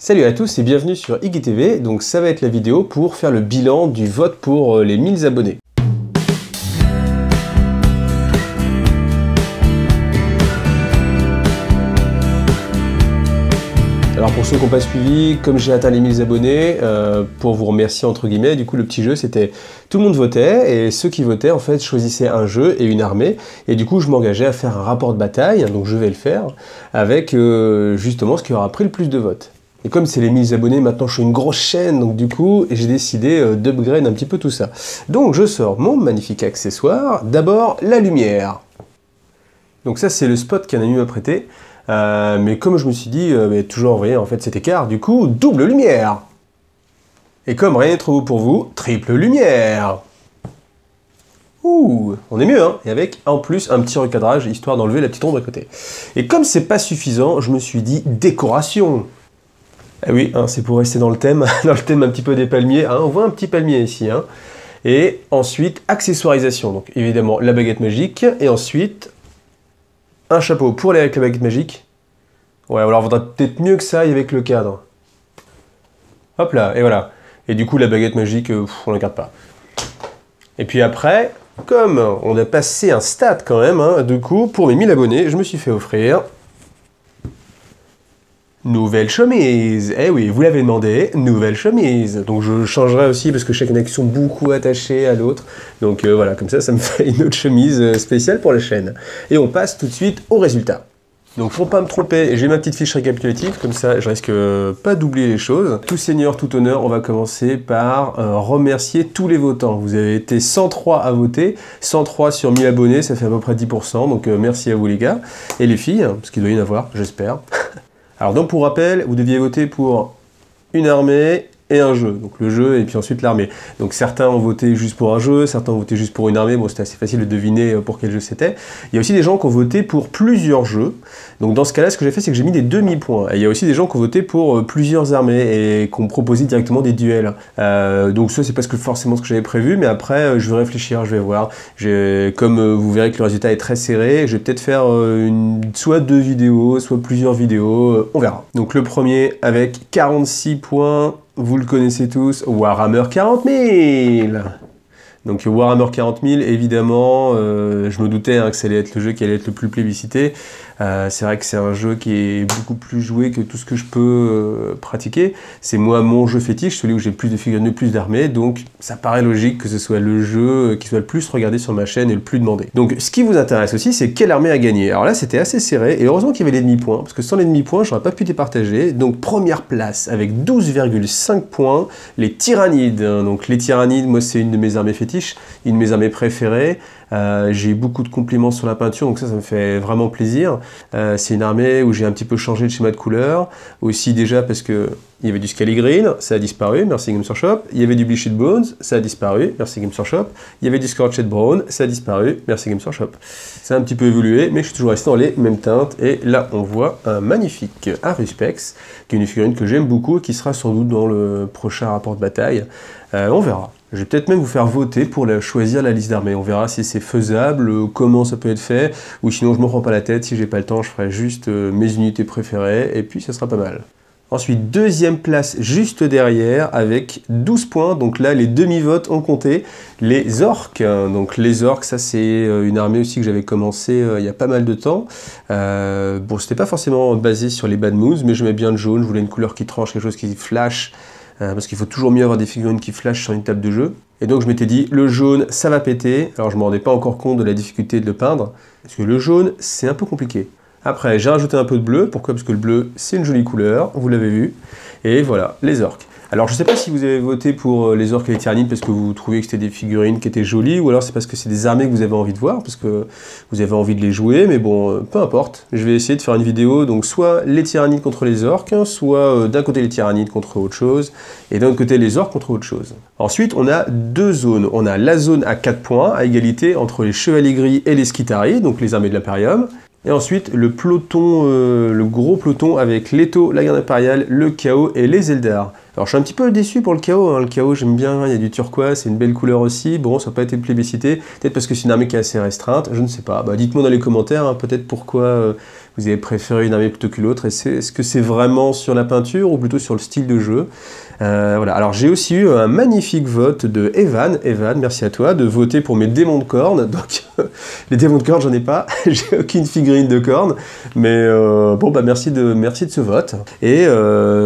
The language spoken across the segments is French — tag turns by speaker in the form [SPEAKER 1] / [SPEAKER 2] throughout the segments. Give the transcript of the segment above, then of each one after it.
[SPEAKER 1] Salut à tous et bienvenue sur IGTV. Donc ça va être la vidéo pour faire le bilan du vote pour les 1000 abonnés. Alors pour ceux qui n'ont pas suivi, comme j'ai atteint les 1000 abonnés, pour vous remercier entre guillemets, du coup le petit jeu c'était tout le monde votait et ceux qui votaient en fait choisissaient un jeu et une armée et du coup je m'engageais à faire un rapport de bataille, donc je vais le faire, avec justement ce qui aura pris le plus de votes. Et comme c'est les 1000 abonnés, maintenant je suis une grosse chaîne, donc du coup j'ai décidé d'upgrade un petit peu tout ça. Donc je sors mon magnifique accessoire, d'abord la lumière. Donc ça c'est le spot qu'un ami m'a prêté. Mais comme je me suis dit, toujours envoyer en fait cet écart, du coup, double lumière. Et comme rien n'est trop beau pour vous, triple lumière. Ouh, on est mieux, hein. Et avec en plus un petit recadrage, histoire d'enlever la petite ombre à côté. Et comme c'est pas suffisant, je me suis dit décoration. Ah oui, hein, c'est pour rester dans le thème un petit peu des palmiers. Hein, on voit un petit palmier ici. Hein. Et ensuite, accessoirisation. Donc évidemment, la baguette magique. Et ensuite, un chapeau pour aller avec la baguette magique. Ouais, alors il vaudrait peut-être mieux que ça aille avec le cadre. Hop là, et voilà. Et du coup, la baguette magique, on ne la garde pas. Et puis après, comme on a passé un stade quand même, hein, du coup, pour mes 1000 abonnés, je me suis fait offrir... nouvelle chemise. Eh oui, vous l'avez demandé, nouvelle chemise. Donc je changerai aussi parce que chaque année sont beaucoup attachés à l'autre. Donc voilà, comme ça me fait une autre chemise spéciale pour la chaîne. Et on passe tout de suite au résultat. Donc pour pas me tromper, j'ai ma petite fiche récapitulative, comme ça je risque pas d'oublier les choses. Tout seigneur, tout honneur, on va commencer par remercier tous les votants. Vous avez été 103 à voter, 103 sur 1000 abonnés, ça fait à peu près 10%, donc merci à vous les gars. Et les filles, parce qu'il doit y en avoir, j'espère. Alors donc pour rappel, vous deviez voter pour une armée et un jeu, donc le jeu et puis ensuite l'armée. Donc certains ont voté juste pour un jeu, certains ont voté juste pour une armée, bon c'était assez facile de deviner pour quel jeu c'était. Il y a aussi des gens qui ont voté pour plusieurs jeux, donc dans ce cas-là ce que j'ai fait c'est que j'ai mis des demi-points. Et il y a aussi des gens qui ont voté pour plusieurs armées et qui ont proposé directement des duels. Donc ça c'est pas forcément ce que j'avais prévu, mais après je vais réfléchir, je vais voir. Comme vous verrez que le résultat est très serré, je vais peut-être faire soit 2 vidéos, soit plusieurs vidéos, on verra. Donc le premier avec 46 points, vous le connaissez tous, Warhammer 40 000. Donc Warhammer 40 000, évidemment, je me doutais hein, que ça allait être le jeu qui allait être le plus plébiscité. C'est vrai que c'est un jeu qui est beaucoup plus joué que tout ce que je peux pratiquer. C'est moi mon jeu fétiche, celui où j'ai plus de figurines, plus d'armées, donc ça paraît logique que ce soit le jeu qui soit le plus regardé sur ma chaîne et le plus demandé. Donc ce qui vous intéresse aussi, c'est quelle armée a gagné. Alors là, c'était assez serré, et heureusement qu'il y avait les demi-points, parce que sans les demi-points, j'aurais pas pu départager. Donc première place, avec 12,5 points, les Tyrannides. Donc les Tyrannides, moi c'est une de mes armées fétiches, une de mes armées préférées. J'ai eu beaucoup de compliments sur la peinture, donc ça me fait vraiment plaisir. C'est une armée où j'ai un petit peu changé le schéma de couleur, aussi déjà parce que il y avait du Scaly Green, ça a disparu, merci Games Workshop. Il y avait du Bleached Bones, ça a disparu, merci Games Workshop. Il y avait du Scorched Brown, ça a disparu, merci Games Workshop. Ça a un petit peu évolué, mais je suis toujours resté dans les mêmes teintes. Et là, on voit un magnifique Haruspex, qui est une figurine que j'aime beaucoup et qui sera sans doute dans le prochain rapport de bataille. On verra. Je vais peut-être même vous faire voter pour choisir la liste d'armées. On verra si c'est faisable, comment ça peut être fait, ou sinon je ne me prends pas la tête, si j'ai pas le temps, je ferai juste mes unités préférées, et puis ça sera pas mal. Ensuite, deuxième place juste derrière, avec 12 points, donc là les demi-votes ont compté, les orques. Donc les orques, ça c'est une armée aussi que j'avais commencé il y a pas mal de temps. Bon, c'était pas forcément basé sur les bad moves, mais j'aimais bien le jaune, je voulais une couleur qui tranche, quelque chose qui flash, parce qu'il faut toujours mieux avoir des figurines qui flashent sur une table de jeu. Et donc je m'étais dit, le jaune, ça va péter. Alors je ne me rendais pas encore compte de la difficulté de le peindre, parce que le jaune, c'est un peu compliqué. Après, j'ai rajouté un peu de bleu. Pourquoi? Parce que le bleu, c'est une jolie couleur, vous l'avez vu. Et voilà, les orques. Alors je ne sais pas si vous avez voté pour les orques et les tyrannides parce que vous trouviez que c'était des figurines qui étaient jolies, ou alors c'est parce que c'est des armées que vous avez envie de voir, parce que vous avez envie de les jouer, mais bon, peu importe. Je vais essayer de faire une vidéo, donc soit les tyrannides contre les orques, soit d'un côté les tyrannides contre autre chose, et d'un autre côté les orques contre autre chose. Ensuite, on a deux zones. On a la zone à 4 points, à égalité entre les chevaliers gris et les skitarii, donc les armées de l'Imperium. Et ensuite, le peloton, le gros peloton avec Leto, la garde impériale, le chaos et les Eldar. Alors je suis un petit peu déçu pour le chaos, hein. Le chaos j'aime bien, il y a du turquoise, c'est une belle couleur aussi. Bon, ça n'a pas été plébiscité, peut-être parce que c'est une armée qui est assez restreinte, je ne sais pas. Bah, dites-moi dans les commentaires, hein, peut-être pourquoi vous avez préféré une armée plutôt qu'une autre, est-ce que c'est vraiment sur la peinture ou plutôt sur le style de jeu? Voilà. Alors j'ai aussi eu un magnifique vote de Evan. Evan, merci à toi de voter pour mes démons de cornes. Donc les démons de cornes, j'en ai pas, j'ai aucune figurine de cornes, mais bon bah merci de ce vote. Et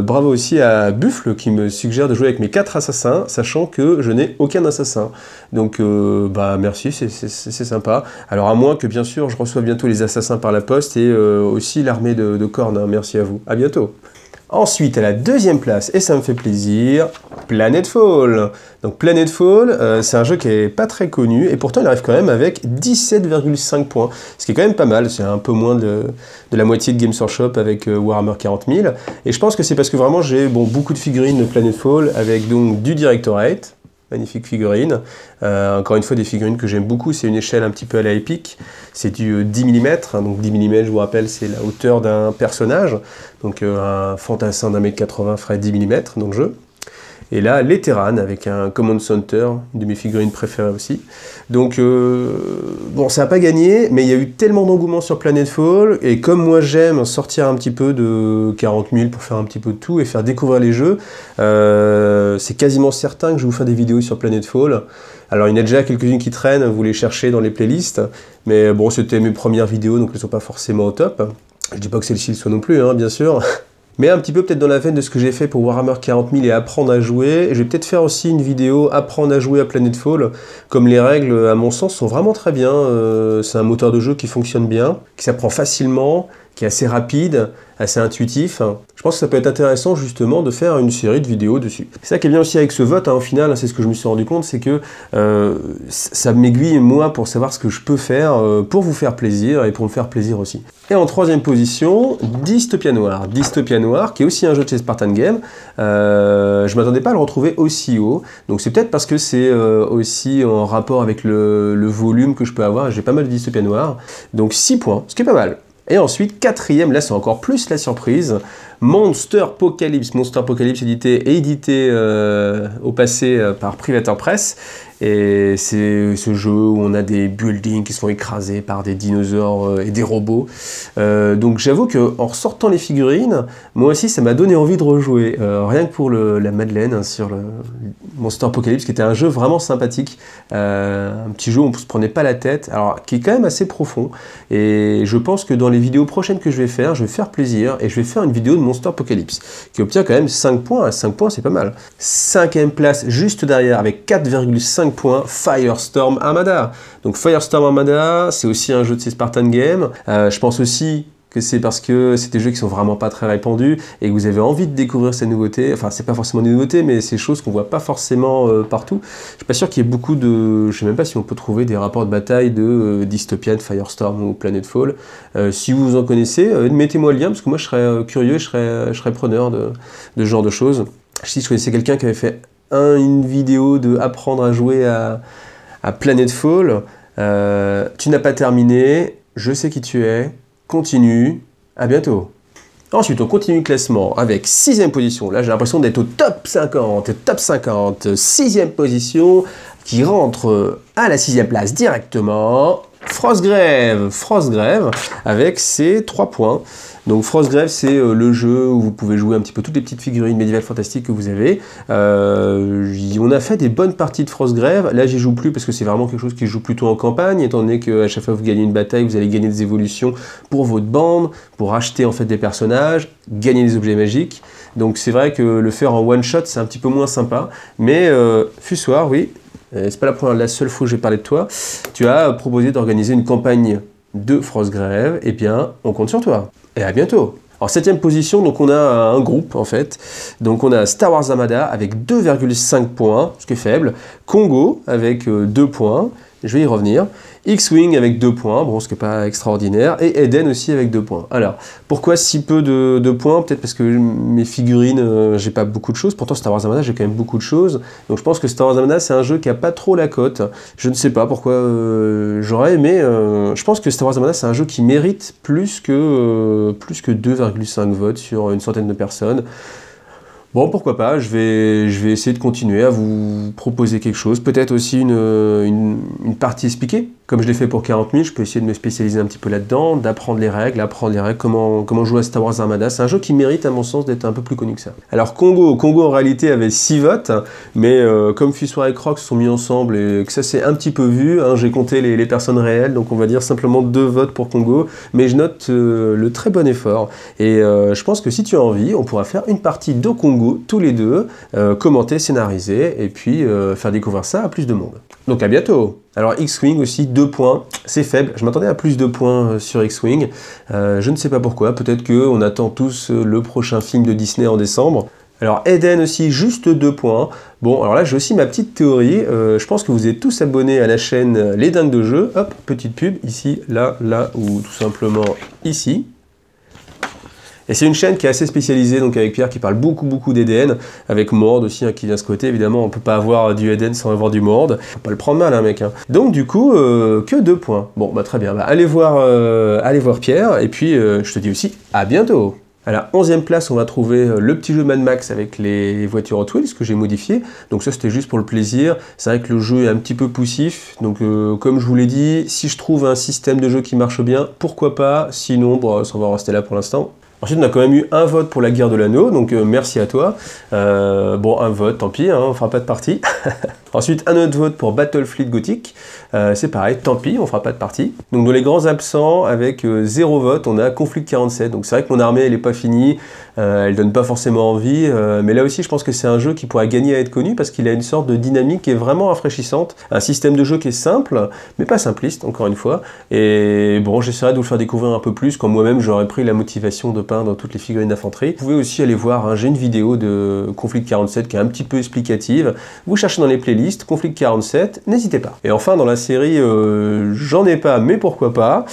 [SPEAKER 1] bravo aussi à Buffle qui me suggère de jouer avec mes 4 assassins, sachant que je n'ai aucun assassin. Donc bah merci, c'est sympa. Alors à moins que bien sûr je reçoive bientôt les assassins par la poste et aussi l'armée de cornes. Hein. Merci à vous. À bientôt. Ensuite, à la deuxième place, et ça me fait plaisir, Planetfall. Donc Planetfall, c'est un jeu qui est pas très connu, et pourtant il arrive quand même avec 17,5 points, ce qui est quand même pas mal, c'est un peu moins de la moitié de Games Workshop avec Warhammer 40 000, et je pense que c'est parce que vraiment j'ai beaucoup de figurines de Planetfall, avec donc du Directorate, magnifique figurine. Encore une fois, des figurines que j'aime beaucoup. C'est une échelle un petit peu à la Epic. C'est du 10 mm. Donc 10 mm, je vous rappelle, c'est la hauteur d'un personnage. Donc un fantassin d'1,80 m ferait 10 mm dans le jeu. Et là, les Terran avec un Command Center, une de mes figurines préférées aussi. Donc, bon, ça n'a pas gagné, mais il y a eu tellement d'engouement sur Planetfall, et comme moi j'aime sortir un petit peu de 40 000 pour faire un petit peu de tout et faire découvrir les jeux, c'est quasiment certain que je vais vous faire des vidéos sur Planetfall. Alors, il y en a déjà quelques-unes qui traînent, vous les cherchez dans les playlists, mais bon, c'était mes premières vidéos, donc elles ne sont pas forcément au top. Je dis pas que celle-ci le soit non plus, hein, bien sûr. Mais un petit peu peut-être dans la veine de ce que j'ai fait pour Warhammer 40 000 et apprendre à jouer. Je vais peut-être faire aussi une vidéo apprendre à jouer à Planetfall. Comme les règles, à mon sens, sont vraiment très bien. C'est un moteur de jeu qui fonctionne bien, qui s'apprend facilement, qui est assez rapide, assez intuitif. Je pense que ça peut être intéressant justement de faire une série de vidéos dessus. C'est ça qui est bien aussi avec ce vote, hein, au final, c'est ce que je me suis rendu compte, c'est que ça m'aiguille moi pour savoir ce que je peux faire pour vous faire plaisir et pour me faire plaisir aussi. Et en troisième position, Dystopia Noir. Dystopia Noir, qui est aussi un jeu de chez Spartan Game. Je m'attendais pas à le retrouver aussi haut, donc c'est peut-être parce que c'est aussi en rapport avec le volume que je peux avoir. J'ai pas mal de Dystopia Noir, donc 6 points, ce qui est pas mal. Et ensuite, quatrième, là c'est encore plus la surprise, Monster Apocalypse. Monster Apocalypse édité au passé par Privateur Press. Et c'est ce jeu où on a des buildings qui se font écraser par des dinosaures et des robots. Donc j'avoue qu'en ressortant les figurines, moi aussi ça m'a donné envie de rejouer. Rien que pour la Madeleine hein, sur le Monster Apocalypse, qui était un jeu vraiment sympathique. Un petit jeu où on ne se prenait pas la tête, alors qui est quand même assez profond. Et je pense que dans les vidéos prochaines que je vais faire plaisir et je vais faire une vidéo de Monster Apocalypse qui obtient quand même 5 points. 5 points, c'est pas mal. 5e place juste derrière avec 4,5 points, Firestorm Armada. Donc Firestorm Armada, c'est aussi un jeu de ces Spartan Games. Je pense aussi que c'est parce que c'est des jeux qui sont vraiment pas très répandus et que vous avez envie de découvrir ces nouveautés. Enfin, c'est pas forcément des nouveautés, mais c'est des choses qu'on voit pas forcément partout. Je suis pas sûr qu'il y ait beaucoup de... Je sais même pas si on peut trouver des rapports de bataille de Dystopia, de Firestorm ou Planetfall. Si vous en connaissez, mettez-moi le lien, parce que moi je serais curieux, je serais preneur de ce genre de choses. Si je connaissais quelqu'un qui avait fait une vidéo de apprendre à jouer à Planetfall, tu n'as pas terminé, je sais qui tu es, continue, à bientôt. Ensuite, on continue le classement avec 6e position. Là, j'ai l'impression d'être au top 50, 6e position, qui rentre à la 6e place directement. Frostgrave, avec ses 3 points. Donc Frostgrave, c'est le jeu où vous pouvez jouer un petit peu toutes les petites figurines médiévales fantastiques que vous avez. On a fait des bonnes parties de Frostgrave. Là, j'y joue plus parce que c'est vraiment quelque chose qui joue plutôt en campagne, étant donné qu'à chaque fois que vous gagnez une bataille, vous allez gagner des évolutions pour votre bande, pour acheter en fait des personnages, gagner des objets magiques. Donc c'est vrai que le faire en one shot, c'est un petit peu moins sympa. Mais Fussoir, oui. C'est pas la seule fois que j'ai parlé de toi. Tu as proposé d'organiser une campagne de Frostgrave. Eh bien, on compte sur toi. Et à bientôt. En 7e position, donc on a un groupe en fait. Donc on a Star Wars Armada avec 2,5 points, ce qui est faible. Congo avec 2 points. Je vais y revenir. X-Wing avec 2 points, bon, ce qui n'est pas extraordinaire. Et Eden aussi avec 2 points. Alors, pourquoi si peu de points? Peut-être parce que mes figurines, j'ai pas beaucoup de choses. Pourtant, Star Wars Armada, j'ai quand même beaucoup de choses. Donc je pense que Star Wars Armada, c'est un jeu qui n'a pas trop la cote. Je ne sais pas pourquoi j'aurais aimé. Je pense que Star Wars Armada, c'est un jeu qui mérite plus que 2,5 votes sur une centaine de personnes. Bon, pourquoi pas, je vais essayer de continuer à vous proposer quelque chose, peut-être aussi une partie expliquée Comme je l'ai fait pour 40 000, je peux essayer de me spécialiser un petit peu là-dedans, d'apprendre les règles, comment jouer à Star Wars Armada. C'est un jeu qui mérite, à mon sens, d'être un peu plus connu que ça. Alors Congo en réalité avait 6 votes, mais comme Fussoir et Croc se sont mis ensemble et que ça s'est un petit peu vu, hein, j'ai compté les personnes réelles, donc on va dire simplement 2 votes pour Congo, mais je note le très bon effort. Et je pense que si tu as envie, on pourra faire une partie de Congo, tous les deux, commenter, scénariser, et puis faire découvrir ça à plus de monde. Donc à bientôt. Alors X-Wing aussi, 2 points, c'est faible, je m'attendais à plus de points sur X-Wing, je ne sais pas pourquoi, peut-être qu'on attend tous le prochain film de Disney en décembre. Alors Eden aussi, juste 2 points. Bon, alors là j'ai aussi ma petite théorie, je pense que vous êtes tous abonnés à la chaîne Les Dingues de Jeux, hop, petite pub, ici, là, ou tout simplement ici. Et c'est une chaîne qui est assez spécialisée, donc avec Pierre qui parle beaucoup d'Eden, avec Mord aussi hein, qui vient de ce côté, évidemment on peut pas avoir du Eden sans avoir du Mord, faut pas le prendre mal hein mec. Hein. Donc du coup, que 2 points. Bon bah très bien, bah, allez voir Pierre, et puis je te dis aussi à bientôt. À la 11e place, on va trouver le petit jeu Mad Max avec les voitures Hot Wheels que j'ai modifié. Donc ça, c'était juste pour le plaisir. C'est vrai que le jeu est un petit peu poussif. Donc comme je vous l'ai dit, si je trouve un système de jeu qui marche bien, pourquoi pas. Sinon, bon, ça va rester là pour l'instant. Ensuite, on a quand même eu un vote pour la guerre de l'anneau, donc merci à toi. Bon, un vote, tant pis, hein, on fera pas de partie. Ensuite, un autre vote pour Battlefleet Gothic. C'est pareil, tant pis, on fera pas de partie. Donc dans les grands absents, avec 0 vote, on a Conflict 47. Donc c'est vrai que mon armée, elle est pas finie, elle donne pas forcément envie. Mais là aussi, je pense que c'est un jeu qui pourrait gagner à être connu parce qu'il a une sorte de dynamique qui est vraiment rafraîchissante. Un système de jeu qui est simple, mais pas simpliste, encore une fois. Et bon, j'essaierai de vous le faire découvrir un peu plus quand moi-même j'aurais pris la motivation de peindre toutes les figurines d'infanterie. Vous pouvez aussi aller voir, hein, j'ai une vidéo de Conflict 47 qui est un petit peu explicative. Vous cherchez dans les playlists, Conflict 47, n'hésitez pas. Et enfin, dans la série J'en ai pas, mais pourquoi pas,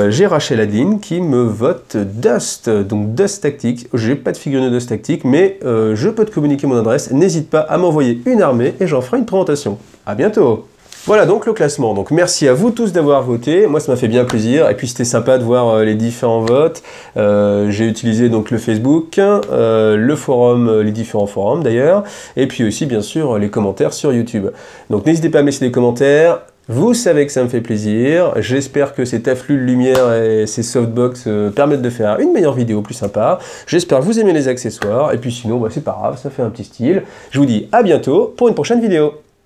[SPEAKER 1] j'ai Rachel Adine qui me vote Dust, donc Dust Tactique. J'ai pas de figurine de Dust Tactique, mais je peux te communiquer mon adresse. N'hésite pas à m'envoyer une armée et j'en ferai une présentation. À bientôt! Voilà donc le classement, donc merci à vous tous d'avoir voté, moi ça m'a fait bien plaisir, et puis c'était sympa de voir les différents votes, j'ai utilisé donc le Facebook, le forum, les différents forums d'ailleurs, et puis aussi bien sûr les commentaires sur YouTube. Donc n'hésitez pas à me laisser des commentaires, vous savez que ça me fait plaisir, j'espère que cet afflux de lumière et ces softbox permettent de faire une meilleure vidéo plus sympa, j'espère que vous aimez les accessoires, et puis sinon bah, c'est pas grave, ça fait un petit style. Je vous dis à bientôt pour une prochaine vidéo.